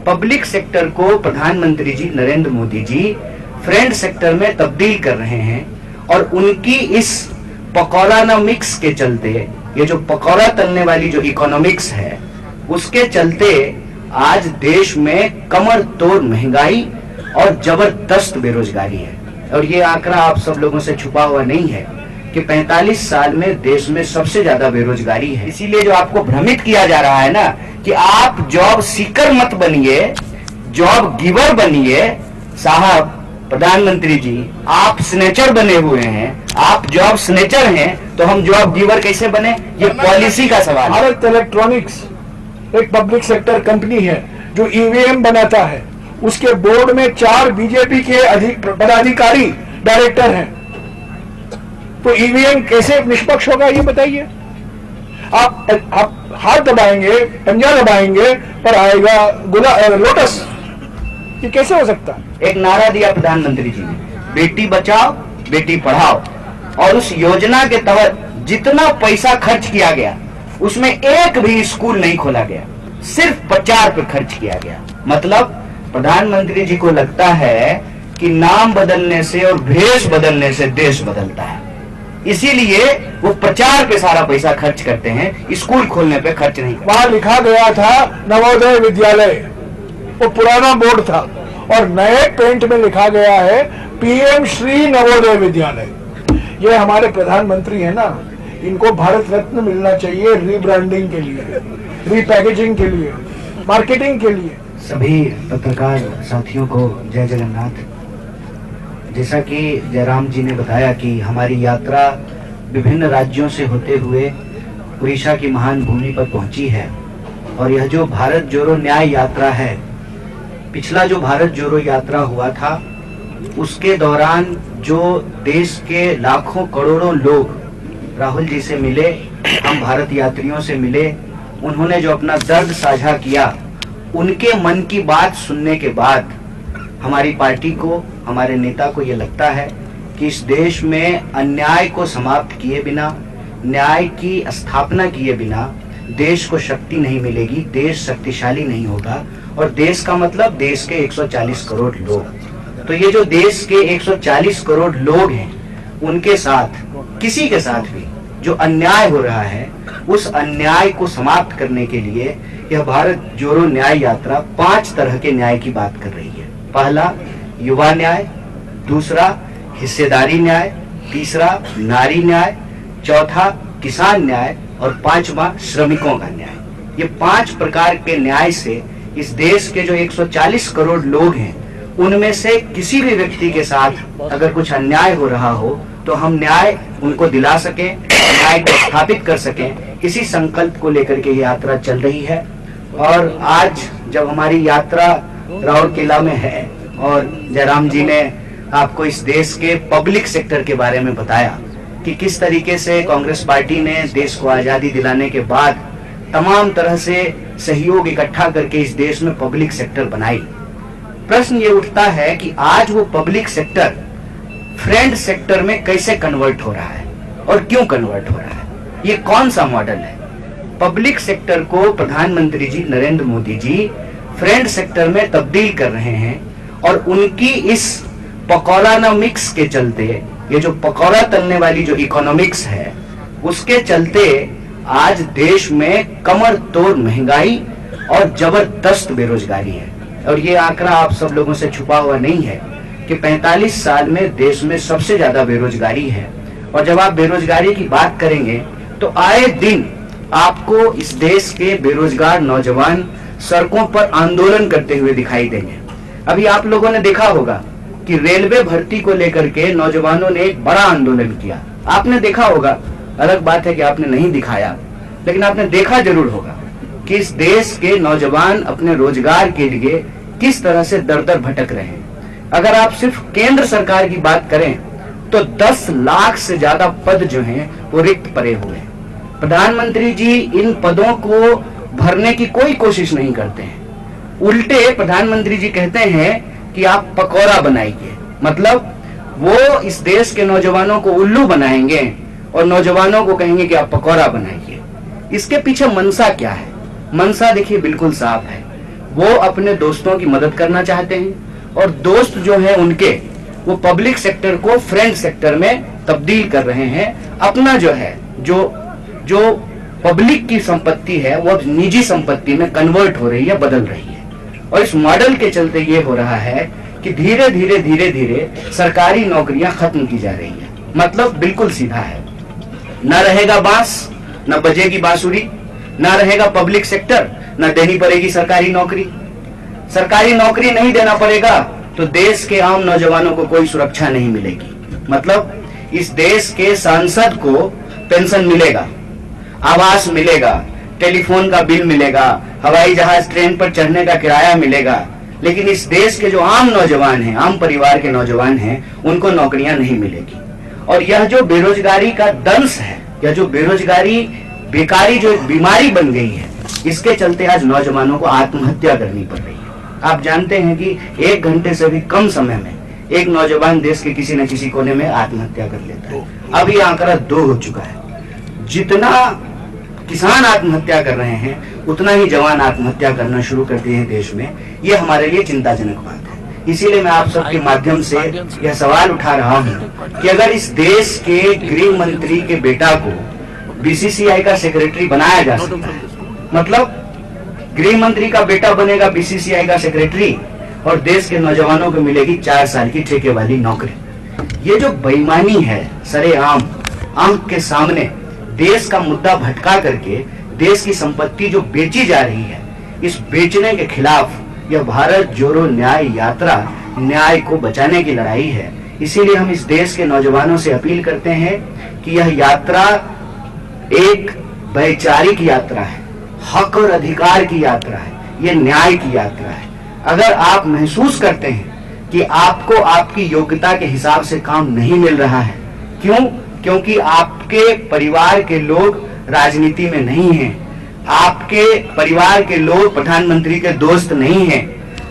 Public sector को प्रधानमंत्री जी Narendra Modi ji friend sector में तब्दील कर रहे हैं और उनकी इस पकौड़ानॉमिक्स के चलते, ये जो पकौड़ा तलने वाली जो इकोनॉमिक्स है उसके चलते आज देश में कमर तोड़ महंगाई और जबरदस्त बेरोजगारी है। और ये आंकड़ा आप सब लोगों से छुपा हुआ नहीं है कि 45 साल में देश में सबसे ज्यादा बेरोजगारी है। इसीलिए जो आपको भ्रमित किया जा रहा है ना कि आप जॉब सीकर मत बनिए, जॉब गिवर बनिए। साहब प्रधानमंत्री जी, आप स्नेचर बने हुए हैं, आप जॉब स्नेचर हैं, तो हम जॉब गिवर कैसे बने? ये पॉलिसी का सवाल है। भारत इलेक्ट्रॉनिक्स एक पब्लिक सेक्टर कंपनी है जो ईवीएम बनाता है। उसके बोर्ड में 4 बीजेपी के पदाधिकारी डायरेक्टर हैं। तो ईवीएम कैसे निष्पक्ष होगा ये बताइए। आप हाथ दबाएंगे, पंजा दबाएंगे, पर आएगा लोटस। ये कैसे हो सकता है? एक नारा दिया प्रधानमंत्री जी ने, बेटी बचाओ बेटी पढ़ाओ, और उस योजना के तहत जितना पैसा खर्च किया गया उसमें एक भी स्कूल नहीं खोला गया, सिर्फ प्रचार पे खर्च किया गया। मतलब प्रधानमंत्री जी को लगता है कि नाम बदलने से और भेष बदलने से देश बदलता है, इसीलिए वो प्रचार पे सारा पैसा खर्च करते हैं, स्कूल खोलने पे खर्च नहीं करते। वहां लिखा गया था नवोदय विद्यालय, वो पुराना बोर्ड था, और नए पेंट में लिखा गया है पीएम श्री नवोदय विद्यालय। ये हमारे प्रधानमंत्री है ना, इनको भारत रत्न मिलना चाहिए रीब्रांडिंग के लिए, रीपैकेजिंग के लिए, मार्केटिंग के लिए। सभी पत्रकार साथियों को जय जगन्नाथ। जैसा कि जयराम जी ने बताया कि हमारी यात्रा विभिन्न राज्यों से होते हुए उड़ीसा की महान भूमि पर पहुंची है, और यह जो भारत जोड़ो न्याय यात्रा है, पिछला जो भारत जोड़ो यात्रा हुआ था उसके दौरान जो देश के लाखों करोड़ों लोग राहुल जी से मिले, हम भारत यात्रियों से मिले, उन्होंने जो अपना दर्द साझा किया, उनके मन की बात सुनने के बाद हमारी पार्टी को, हमारे नेता को ये लगता है कि इस देश में अन्याय को समाप्त किए बिना, न्याय की स्थापना किए बिना देश को शक्ति नहीं मिलेगी, देश शक्तिशाली नहीं होगा। और देश का मतलब देश के 140 करोड़ लोग। तो ये जो देश के 140 करोड़ लोग हैं, उनके साथ, किसी के साथ भी जो अन्याय हो रहा है, उस अन्याय को समाप्त करने के लिए यह भारत जोड़ो न्याय यात्रा 5 तरह के न्याय की बात कर रही है। पहला युवा न्याय, दूसरा हिस्सेदारी न्याय, तीसरा नारी न्याय, चौथा किसान न्याय, और 5वां श्रमिकों का न्याय। ये 5 प्रकार के न्याय से इस देश के जो 140 करोड़ लोग हैं, उनमें से किसी भी व्यक्ति के साथ अगर कुछ अन्याय हो रहा हो तो हम न्याय उनको दिला सकें, न्याय को स्थापित कर सकें, इसी संकल्प को लेकर के ये यात्रा चल रही है। और आज जब हमारी यात्रा राउरकेला में है और जयराम जी ने आपको इस देश के पब्लिक सेक्टर के बारे में बताया कि किस तरीके से कांग्रेस पार्टी ने देश को आजादी दिलाने के बाद तमाम तरह से सहयोग इकट्ठा करके इस देश में पब्लिक सेक्टर बनाई, प्रश्न ये उठता है कि आज वो पब्लिक सेक्टर फ्रेंड सेक्टर में कैसे कन्वर्ट हो रहा है और क्यों कन्वर्ट हो रहा है, ये कौन सा मॉडल है? पब्लिक सेक्टर को प्रधानमंत्री जी नरेंद्र मोदी जी फ्रेंड सेक्टर में तब्दील कर रहे हैं, और उनकी इस पकौड़ानॉमिक्स के चलते, ये जो पकौड़ा तलने वाली जो इकोनॉमिक्स है उसके चलते आज देश में कमर तोड़ महंगाई और जबरदस्त बेरोजगारी है। और ये आंकड़ा आप सब लोगों से छुपा हुआ नहीं है कि 45 साल में देश में सबसे ज्यादा बेरोजगारी है। और जब आप बेरोजगारी की बात करेंगे तो आए दिन आपको इस देश के बेरोजगार नौजवान सड़कों पर आंदोलन करते हुए दिखाई देंगे। अभी आप लोगों ने देखा होगा कि रेलवे भर्ती को लेकर के नौजवानों ने एक बड़ा आंदोलन किया। आपने देखा होगा, अलग बात है कि आपने नहीं दिखाया, लेकिन आपने देखा जरूर होगा कि इस देश के नौजवान अपने रोजगार के लिए किस तरह से दर दर भटक रहे हैं। अगर आप सिर्फ केंद्र सरकार की बात करें तो 10 लाख से ज्यादा पद जो हैं वो रिक्त पड़े हुए हैं। प्रधानमंत्री जी इन पदों को भरने की कोई कोशिश नहीं करते हैं, उल्टे प्रधानमंत्री जी कहते हैं कि आप पकौड़ा बनाइए। मतलब वो इस देश के नौजवानों को उल्लू बनाएंगे और नौजवानों को कहेंगे कि आप पकौड़ा बनाइए। इसके पीछे मनसा क्या है? मनसा देखिए बिल्कुल साफ है। वो अपने दोस्तों की मदद करना चाहते हैं और दोस्त जो है उनके वो पब्लिक सेक्टर को फ्रेंड सेक्टर में तब्दील कर रहे हैं। अपना जो है जो पब्लिक की संपत्ति है वो अब निजी संपत्ति में कन्वर्ट हो रही है, बदल रही है। और इस मॉडल के चलते ये हो रहा है कि धीरे धीरे सरकारी नौकरियां खत्म की जा रही है। मतलब बिल्कुल सीधा है, न रहेगा बांस न बजेगी बांसुरी, न रहेगा पब्लिक सेक्टर न देनी पड़ेगी सरकारी नौकरी। सरकारी नौकरी नहीं देना पड़ेगा तो देश के आम नौजवानों को कोई सुरक्षा नहीं मिलेगी। मतलब इस देश के सांसद को पेंशन मिलेगा, आवास मिलेगा, टेलीफोन का बिल मिलेगा, हवाई जहाज ट्रेन पर चढ़ने का किराया मिलेगा, लेकिन इस देश के जो आम नौजवान हैं, आम परिवार के नौजवान हैं, उनको नौकरियां नहीं मिलेगी। और यह जो बेरोजगारी का दंश है, यह जो बेरोजगारी बेकारी जो एक बीमारी बन गई है, इसके चलते आज नौजवानों को आत्महत्या करनी पड़ रही है। आप जानते हैं कि 1 घंटे से भी कम समय में एक नौजवान देश के किसी न किसी कोने में आत्महत्या कर लेता है। अब ये आंकड़ा 2 हो चुका है। जितना किसान आत्महत्या कर रहे हैं उतना ही जवान आत्महत्या करना शुरू कर दिए हैं देश में। ये हमारे लिए चिंताजनक बात है। इसीलिए मैं आप सबके माध्यम से यह सवाल उठा रहा हूं कि अगर इस देश के गृह मंत्री के बेटा को बीसीसीआई का सेक्रेटरी बनाया जा सकता है, मतलब गृह मंत्री का बेटा बनेगा बीसीसीआई का सेक्रेटरी और देश के नौजवानों को मिलेगी 4 साल की ठेके वाली नौकरी। ये जो बेईमानी है सरेआम आंख के सामने देश का मुद्दा भटका करके देश की संपत्ति जो बेची जा रही है, इस बेचने के खिलाफ यह भारत जोड़ो न्याय यात्रा न्याय को बचाने की लड़ाई है। इसीलिए हम इस देश के नौजवानों से अपील करते हैं कि यह यात्रा एक वैचारिक यात्रा है, हक और अधिकार की यात्रा है, ये न्याय की यात्रा है। अगर आप महसूस करते हैं कि आपको आपकी योग्यता के हिसाब से काम नहीं मिल रहा है, क्योंकि आपके परिवार के लोग राजनीति में नहीं हैं, आपके परिवार के लोग प्रधानमंत्री के दोस्त नहीं हैं,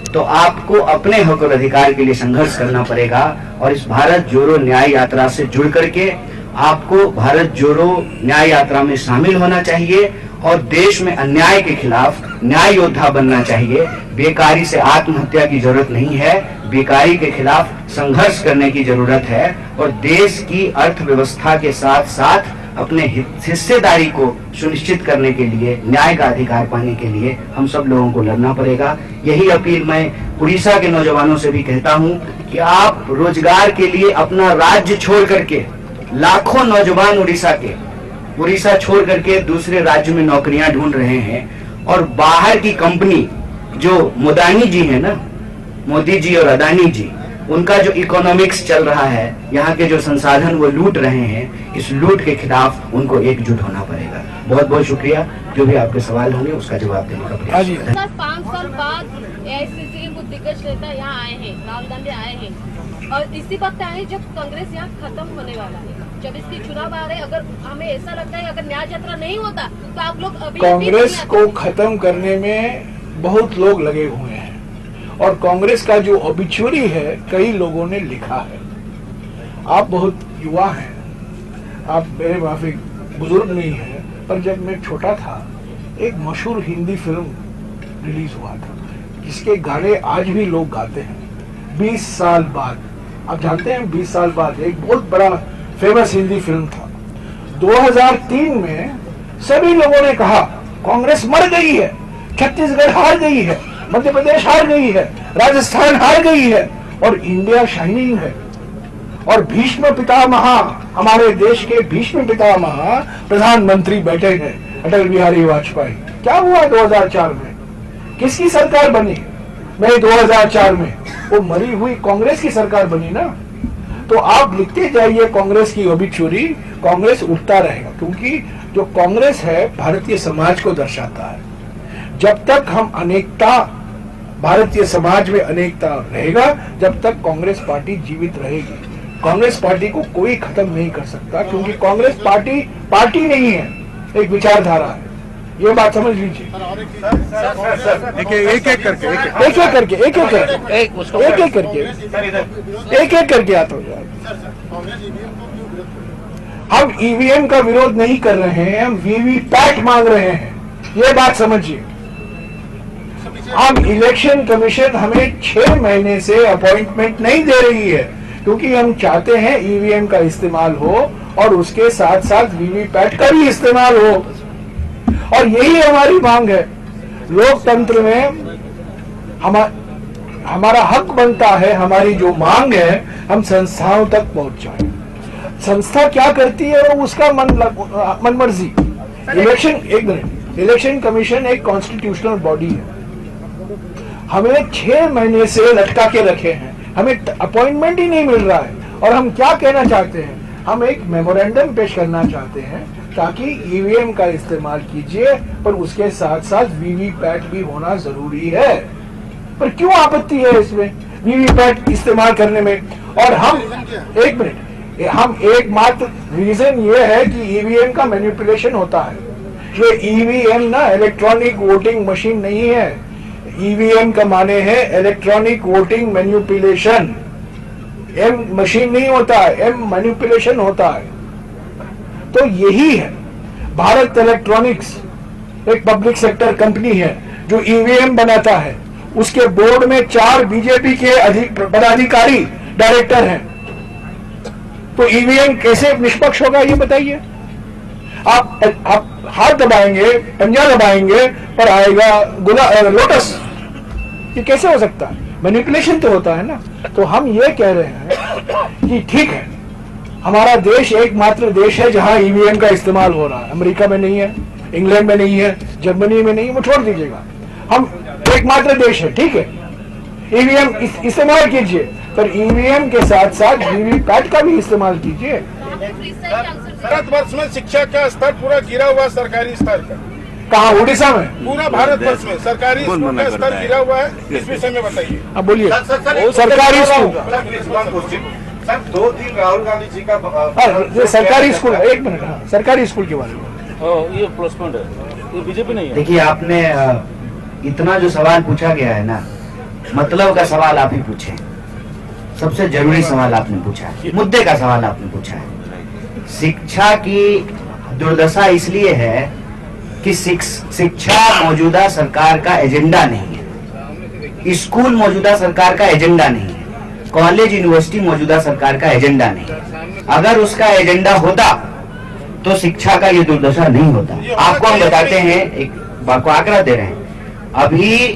तो आपको अपने हक और अधिकार के लिए संघर्ष करना पड़ेगा। और इस भारत जोड़ो न्याय यात्रा से जुड़ करके आपको भारत जोड़ो न्याय यात्रा में शामिल होना चाहिए और देश में अन्याय के खिलाफ न्याय योद्धा बनना चाहिए। बेकारी से आत्महत्या की जरूरत नहीं है, बेकारी के खिलाफ संघर्ष करने की जरूरत है और देश की अर्थव्यवस्था के साथ साथ अपने हिस्सेदारी को सुनिश्चित करने के लिए, न्याय का अधिकार पाने के लिए हम सब लोगों को लड़ना पड़ेगा। यही अपील मैं उड़ीसा के नौजवानों से भी कहता हूं कि आप रोजगार के लिए अपना राज्य छोड़ करके, लाखों नौजवान उड़ीसा छोड़ करके दूसरे राज्य में नौकरियां ढूंढ रहे हैं और बाहर की कंपनी जो मोदानी जी है ना, मोदी जी और अदानी जी, उनका जो इकोनॉमिक्स चल रहा है, यहाँ के जो संसाधन वो लूट रहे हैं, इस लूट के खिलाफ उनको एकजुट होना पड़ेगा। बहुत बहुत शुक्रिया। जो भी आपके सवाल होंगे उसका जवाब देने का प्रयास। 5 साल बाद एआईसीसी के दिग्गज नेता यहाँ आए हैं, राहुल गांधी आए हैं और इसी वक्त आए जब कांग्रेस यहाँ खत्म होने वाला है, जब इसके चुनाव आ रहे हैं। अगर हमें ऐसा लगता है अगर न्याय यात्रा नहीं होता तो आप लोग अभी कांग्रेस को खत्म करने में बहुत लोग लगे हुए हैं और कांग्रेस का जो ऑबिचुअरी है कई लोगों ने लिखा है। आप बहुत युवा हैं, आप मेरे माफी बुजुर्ग नहीं हैं, पर जब मैं छोटा था एक मशहूर हिंदी फिल्म रिलीज हुआ था जिसके गाने आज भी लोग गाते हैं, 20 साल बाद। आप जानते हैं 20 साल बाद एक बहुत बड़ा फेमस हिंदी फिल्म था। 2003 में सभी लोगों ने कहा कांग्रेस मर गई है, छत्तीसगढ़ हार गई है, मध्य प्रदेश हार गई है, राजस्थान हार गई है और इंडिया शाइनिंग है। और भीष्म पितामह, हमारे देश के भीष्म पितामह प्रधानमंत्री बैठे हैं, अटल बिहारी वाजपेयी। क्या हुआ 2004 में? किसकी सरकार बनी? नहीं, 2004 में वो मरी हुई कांग्रेस की सरकार बनी ना। तो आप लिखते जाइए कांग्रेस की ओबिचुरी, कांग्रेस उठता रहेगा, क्योंकि जो कांग्रेस है भारतीय समाज को दर्शाता है। जब तक हम अनेकता, भारतीय समाज में अनेकता रहेगा, जब तक कांग्रेस पार्टी जीवित रहेगी। कांग्रेस पार्टी को कोई खत्म नहीं कर सकता, क्योंकि कांग्रेस पार्टी नहीं है, एक विचारधारा है। ये बात समझ लीजिए। एक एक करके आता हूँ। हम ईवीएम का विरोध नहीं कर रहे हैं, हम वीवीपैट मांग रहे हैं। ये बात समझिए। अब इलेक्शन कमीशन हमें 6 महीने से अपॉइंटमेंट नहीं दे रही है, क्योंकि हम चाहते हैं ईवीएम का इस्तेमाल हो और उसके साथ साथ वीवीपैट का भी इस्तेमाल हो, और यही हमारी मांग है। लोकतंत्र में हमारा हक बनता है, हमारी जो मांग है हम संस्थाओं तक पहुंचाएं। संस्था क्या करती है वो उसका मन मर्जी। इलेक्शन कमीशन एक कॉन्स्टिट्यूशनल बॉडी है, हमें 6 महीने से लटका के रखे हैं, हमें अपॉइंटमेंट ही नहीं मिल रहा है। और हम क्या कहना चाहते हैं, हम एक मेमोरेंडम पेश करना चाहते हैं ताकि ईवीएम का इस्तेमाल कीजिए, पर उसके साथ साथ वीवीपैट भी होना जरूरी है। पर क्यों आपत्ति है इसमें वीवीपैट इस्तेमाल करने में? और हम एकमात्र रीजन ये है कि ईवीएम का मैनिपुलेशन होता है। ये ईवीएम ना इलेक्ट्रॉनिक वोटिंग मशीन नहीं है, ईवीएम का माने है electronic voting manipulation. M machine नहीं होता है, एम मैनिपुलेशन होता है। तो यही है, भारत इलेक्ट्रॉनिक्स एक पब्लिक सेक्टर कंपनी है जो ईवीएम बनाता है, उसके बोर्ड में 4 बीजेपी के पदाधिकारी डायरेक्टर हैं। तो ईवीएम कैसे निष्पक्ष होगा ये बताइए? आप हाथ दबाएंगे, पंजा दबाएंगे, पर आएगा लोटस, ये कैसे हो सकता है? मैनिपुलेशन तो होता है ना। तो हम ये कह रहे हैं कि ठीक है, हमारा देश एकमात्र देश है जहां ईवीएम का इस्तेमाल हो रहा है। अमेरिका में नहीं है, इंग्लैंड में नहीं है, जर्मनी में नहीं है, वो छोड़ दीजिएगा, हम एकमात्र देश है, ठीक है। ईवीएम इस्तेमाल कीजिए, पर ईवीएम के साथ साथ वीवीपैट का भी इस्तेमाल कीजिए। भारतवर्ष में शिक्षा का स्तर पूरा गिरा हुआ, सरकारी स्तर का। कहाँ? उड़ीसा में? पूरा भारतवर्ष में सरकारी स्कूल का स्तर गिरा हुआ है, इस विषय में बताइए। अब बोलिए। सरकारी स्कूल सर 2 दिन राहुल गांधी जी का सरकारी स्कूल, एक मिनट, हाँ, सरकारी स्कूल के बारे में ये प्लस पॉइंट है, ये बीजेपी नहीं है। देखिए, आपने इतना जो सवाल पूछा गया है ना, मतलब का सवाल आप ही पूछे, सबसे जरूरी सवाल आपने पूछा है, मुद्दे का सवाल आपने पूछा है। शिक्षा की दुर्दशा इसलिए है कि शिक्षा मौजूदा सरकार का एजेंडा नहीं है, स्कूल मौजूदा सरकार का एजेंडा नहीं है, कॉलेज यूनिवर्सिटी मौजूदा सरकार का एजेंडा नहीं है। अगर उसका एजेंडा होता तो शिक्षा का ये दुर्दशा नहीं होता। आपको हम बताते हैं, एक बात को आंकड़ा दे रहे हैं। अभी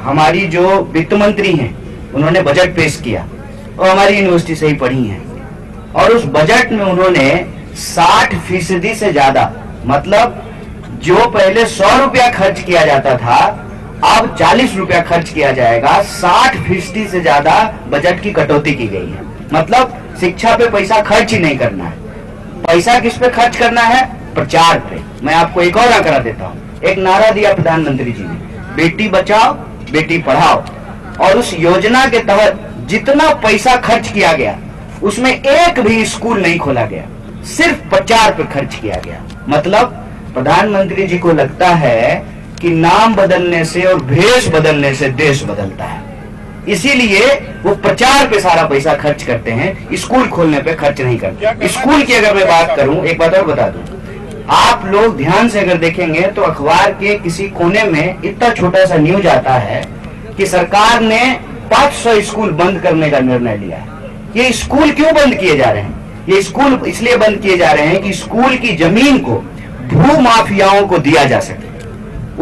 हमारी जो वित्त मंत्री हैं, उन्होंने बजट पेश किया और हमारी यूनिवर्सिटी से ही पढ़ी हैं, और उस बजट में उन्होंने 60% से ज्यादा, मतलब जो पहले 100 रुपया खर्च किया जाता था अब 40 रुपया खर्च किया जाएगा, 60% से ज्यादा बजट की कटौती की गई है। मतलब शिक्षा पे पैसा खर्च ही नहीं करना है। पैसा किस पे खर्च करना है? प्रचार पे। मैं आपको एक और आंकड़ा देता हूँ। एक नारा दिया प्रधानमंत्री जी ने, बेटी बचाओ बेटी पढ़ाओ, और उस योजना के तहत जितना पैसा खर्च किया गया उसमें एक भी स्कूल नहीं खोला गया, सिर्फ प्रचार पे खर्च किया गया। मतलब प्रधानमंत्री जी को लगता है कि नाम बदलने से और भेष बदलने से देश बदलता है, इसीलिए वो प्रचार पे सारा पैसा खर्च करते हैं, स्कूल खोलने पे खर्च नहीं करते। स्कूल की अगर मैं बात करूं, एक बात और बता दूं, आप लोग ध्यान से अगर देखेंगे तो अखबार के किसी कोने में इतना छोटा सा न्यूज आता है कि सरकार ने 500 स्कूल बंद करने का निर्णय लिया है। ये स्कूल क्यों बंद किए जा रहे हैं? ये स्कूल इसलिए बंद किए जा रहे हैं कि स्कूल की जमीन को भू माफियाओं को दिया जा सके,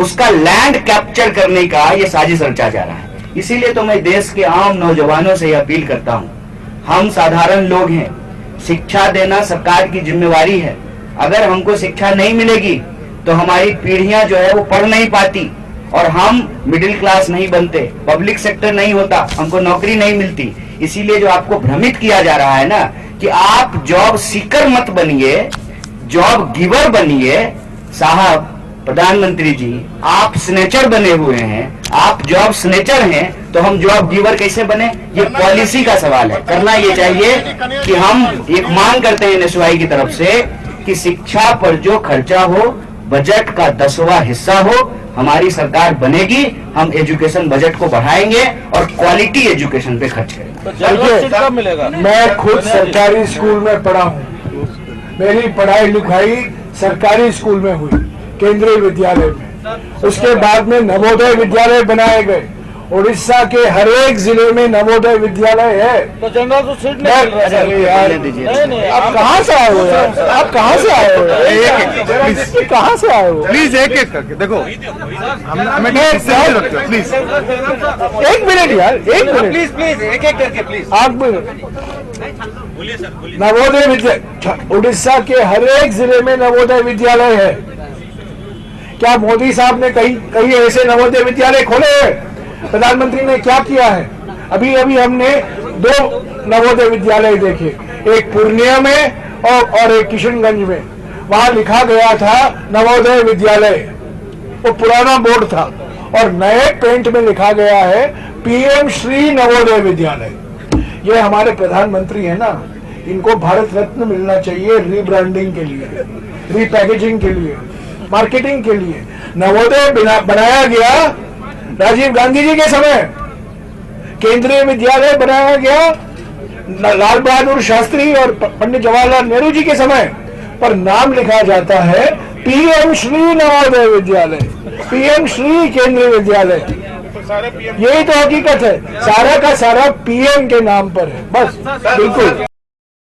उसका लैंड कैप्चर करने का ये साजिश रचा जा रहा है। इसीलिए तो मैं देश के आम नौजवानों से यह अपील करता हूं, हम साधारण लोग हैं, शिक्षा देना सरकार की जिम्मेवारी है। अगर हमको शिक्षा नहीं मिलेगी तो हमारी पीढ़ियां जो है वो पढ़ नहीं पाती और हम मिडिल क्लास नहीं बनते, पब्लिक सेक्टर नहीं होता, हमको नौकरी नहीं मिलती। इसीलिए जो आपको भ्रमित किया जा रहा है ना कि आप जॉब सीकर मत बनिए, जॉब गिवर बनिए। साहब प्रधानमंत्री जी, आप स्नेचर बने हुए हैं, आप जॉब स्नेचर हैं, तो हम जॉब गिवर कैसे बने? ये पॉलिसी का सवाल है। करना ये चाहिए कि हम एक मांग करते हैं एनएसयूआई की तरफ से कि शिक्षा पर जो खर्चा हो बजट का 10वां हिस्सा हो। हमारी सरकार बनेगी, हम एजुकेशन बजट को बढ़ाएंगे और क्वालिटी एजुकेशन पे खर्च करेंगे। कब मिलेगा? मैं खुद सरकारी स्कूल में पढ़ा हूँ, मेरी पढ़ाई लिखाई सरकारी स्कूल में हुई, केंद्रीय विद्यालय में। उसके बाद में नवोदय विद्यालय बनाए गए। उड़ीसा के हर एक जिले में नवोदय विद्यालय है। तो जनरल तो सीट नहीं मिल रहा है। अरे यार, नहीं आप कहाँ से आए हो यार? आप कहाँ से आए हो यार? कहाँ से आए हो? प्लीज एक एक करके देखो, हमें प्लीज एक मिनट यार, एक मिनट, प्लीज प्लीज एक एक करके प्लीज। आप नवोदय विद्यालय, उड़ीसा के हर एक जिले में नवोदय विद्यालय है। क्या मोदी साहब ने कहीं ऐसे नवोदय विद्यालय खोले हैं? प्रधानमंत्री ने क्या किया है? अभी अभी हमने 2 नवोदय विद्यालय देखे, एक पूर्णिया में और एक किशनगंज में। वहां लिखा गया था नवोदय विद्यालय, वो पुराना बोर्ड था, और नए पेंट में लिखा गया है पीएम श्री नवोदय विद्यालय। ये हमारे प्रधानमंत्री है ना, इनको भारत रत्न मिलना चाहिए रीब्रांडिंग के लिए, रीपैकेजिंग के लिए, मार्केटिंग के लिए। नवोदय बनाया गया राजीव गांधी जी के समय, केंद्रीय विद्यालय बनाया गया लाल बहादुर शास्त्री और पंडित जवाहरलाल नेहरू जी के समय, पर नाम लिखा जाता है पीएम श्री नवोदय विद्यालय, पीएम श्री केंद्रीय विद्यालय। यही तो हकीकत है, सारा का सारा पीएम के नाम पर है, बस। बिल्कुल।